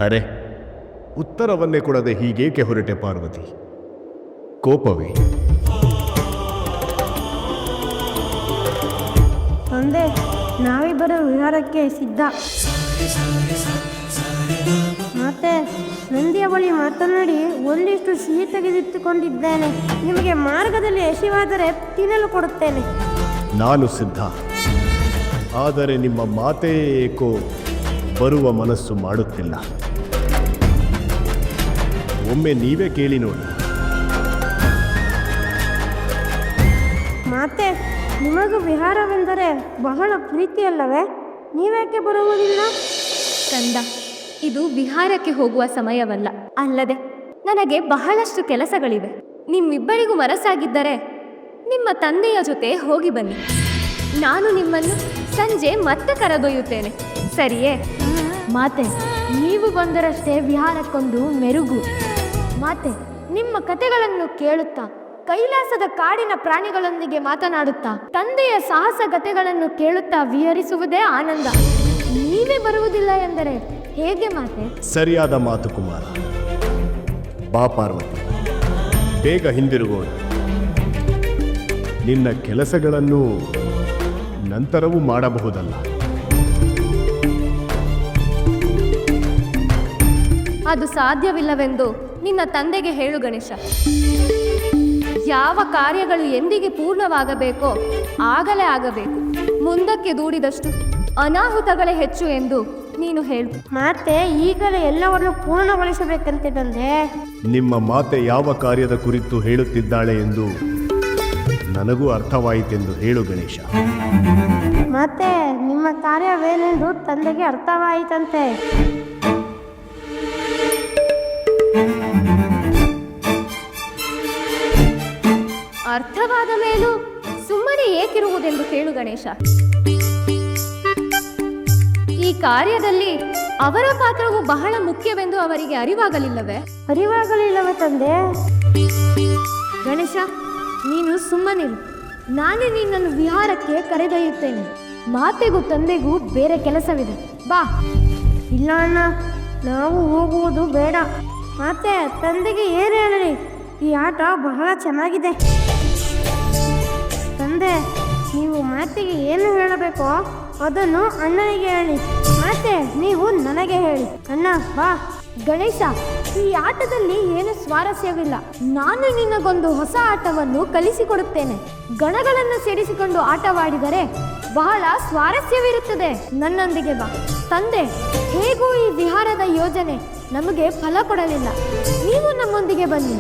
ಅರೆ, ಉತ್ತರವನ್ನೇ ಕೊಡದೆ ಹೀಗೇಕೆ ಹೊರಟೆ ಪಾರ್ವತಿ? ಕೋಪವೇ? ತಂದೆ, ನಾವಿಬ್ಬರು ವಿಹಾರಕ್ಕೆ ಸಿದ್ಧ. ಮತ್ತೆ ನಂದಿಯ ಬಳಿ ಮಾತನಾಡಿ ಒಂದಿಷ್ಟು ಸಿಹಿ ತೆಗೆದಿಟ್ಟುಕೊಂಡಿದ್ದೇನೆ. ನಿಮಗೆ ಮಾರ್ಗದಲ್ಲಿ ಹಸಿವಾದರೆ ತಿನ್ನಲು ಕೊಡುತ್ತೇನೆ. ನಾನು ಸಿದ್ಧ, ಆದರೆ ನಿಮ್ಮ ಮಾತೇ ಏಕೋ ಬರುವ ಮನಸ್ಸು ಮಾಡುತ್ತಿಲ್ಲ. ಒಮ್ಮೆ ನೀವೇ ಕೇಳಿ ನೋಡಿ. ಮಾತೆ, ನಿಮಗೂ ವಿಹಾರವೆಂದರೆ ಬಹಳ ಪ್ರೀತಿಯಲ್ಲವೇ? ನೀವೇಕೆ ಬರುವುದಿಲ್ಲ? ಕಂದ, ಇದು ವಿಹಾರಕ್ಕೆ ಹೋಗುವ ಸಮಯವಲ್ಲ. ಅಲ್ಲದೆ ನನಗೆ ಬಹಳಷ್ಟು ಕೆಲಸಗಳಿವೆ. ನಿಮ್ಮಿಬ್ಬರಿಗೂ ಮನಸ್ಸಾಗಿದ್ದರೆ ನಿಮ್ಮ ತಂದೆಯ ಜೊತೆ ಹೋಗಿ ಬನ್ನಿ. ನಾನು ನಿಮ್ಮನ್ನು ಸಂಜೆ ಮತ್ತೆ ಕರೆದೊಯ್ಯುತ್ತೇನೆ, ಸರಿಯೇ? ಮಾತೆ, ನೀವು ಬಂದರಷ್ಟೇ ವಿಹಾರಕ್ಕೊಂದು ಮೆರುಗು. ಮಾತೆ, ನಿಮ್ಮ ಕಥೆಗಳನ್ನು ಕೇಳುತ್ತಾ, ಕೈಲಾಸದ ಕಾಡಿನ ಪ್ರಾಣಿಗಳೊಂದಿಗೆ ಮಾತನಾಡುತ್ತಾ, ತಂದೆಯ ಸಾಹಸಗತೆಗಳನ್ನು ಕೇಳುತ್ತಾ ವಿಹರಿಸುವುದೇ ಆನಂದ. ನೀವೇ ಬರುವುದಿಲ್ಲ ಎಂದರೆ ಹೇಗೆ ಮಾತೆ? ಸರಿಯಾದ ಮಾತು ಕುಮಾರ. ಬಾ ಪಾರ್ವತಿ, ಬೇಗ ಹಿಂದಿರುಗೋಣ. ನಿನ್ನ ಕೆಲಸಗಳನ್ನು ನಂತರವೂ ಮಾಡಬಹುದಲ್ಲ. ಅದು ಸಾಧ್ಯವಿಲ್ಲವೆಂದು ನಿನ್ನ ತಂದೆಗೆ ಹೇಳು ಗಣೇಶ. ಯಾವ ಕಾರ್ಯಗಳು ಎಂದಿಗೆ ಪೂರ್ಣವಾಗಬೇಕೋ ಆಗಲೇ ಆಗಬೇಕು. ಮುಂದಕ್ಕೆ ದೂಡಿದಷ್ಟು ಅನಾಹುತಗಳೇ ಹೆಚ್ಚು ಎಂದು ನೀನು ಹೇಳು. ಮಾತೆ, ಈಗಲೇ ಎಲ್ಲವನ್ನು ಪೂರ್ಣಗೊಳಿಸಬೇಕಂತೆ ತಂದೆ. ನಿಮ್ಮ ಮಾತೆ ಯಾವ ಕಾರ್ಯದ ಕುರಿತು ಹೇಳುತ್ತಿದ್ದಾಳೆ ಎಂದು ನನಗೂ ಅರ್ಥವಾಯಿತೆಂದು ಹೇಳು ಗಣೇಶ. ಮತ್ತೆ ನಿಮ್ಮ ಕಾರ್ಯವೇನೆಂದು ತಂದೆಗೆ ಅರ್ಥವಾಯಿತಂತೆ. ಅರ್ಥವಾದ ಮೇಲೂ ಸುಮ್ಮನೆ ಏಕಿರುವುದೆಂದು ಕೇಳು ಗಣೇಶ. ಈ ಕಾರ್ಯದಲ್ಲಿ ಅವರ ಪಾತ್ರವು ಬಹಳ ಮುಖ್ಯವೆಂದು ಅವರಿಗೆ ಅರಿವಾಗಲಿಲ್ಲವೇ? ಅರಿವಾಗಲಿಲ್ಲವೇ ತಂದೆ? ಗಣೇಶ, ನೀನು ಸುಮ್ಮನಿರು. ನಾನೇ ನಿನ್ನನ್ನು ವಿಹಾರಕ್ಕೆ ಕರೆದೊಯ್ಯುತ್ತೇನೆ. ಮಾತೆಗೂ ತಂದೆಗೂ ಬೇರೆ ಕೆಲಸವಿದೆ. ಬಾ. ಇಲ್ಲ ಅಣ್ಣ, ನಾವು ಹೋಗುವುದು ಬೇಡ. ಮತ್ತೆ ತಂದೆಗೆ ಏನು ಹೇಳಲಿ? ಈ ಆಟ ಬಹಳ ಚೆನ್ನಾಗಿದೆ. ತಂದೆ, ನೀವು ಮಾತಿಗೆ ಏನು ಹೇಳಬೇಕೋ ಅದನ್ನು ಅಣ್ಣನಿಗೆ ಹೇಳಿ. ಮತ್ತೆ ನೀವು ನನಗೆ ಹೇಳಿ. ಅಣ್ಣ ಬಾ. ಗಣೇಶ, ಈ ಆಟದಲ್ಲಿ ಏನು ಸ್ವಾರಸ್ಯವಿಲ್ಲ. ನಾನು ನಿನಗೊಂದು ಹೊಸ ಆಟವನ್ನು ಕಲಿಸಿಕೊಡುತ್ತೇನೆ. ಗಣಗಳನ್ನು ಸೇರಿಸಿಕೊಂಡು ಆಟವಾಡಿದರೆ ಬಹಳ ಸ್ವಾರಸ್ಯವಿರುತ್ತದೆ. ನನ್ನೊಂದಿಗೆ ಬಾ. ತಂದೆ, ಹೇಗೂ ಈ ವಿಹಾರದ ಯೋಜನೆ ನಮಗೆ ಫಲ ಕೊಡಲಿಲ್ಲ. ನೀವು ನಮ್ಮೊಂದಿಗೆ ಬನ್ನಿ.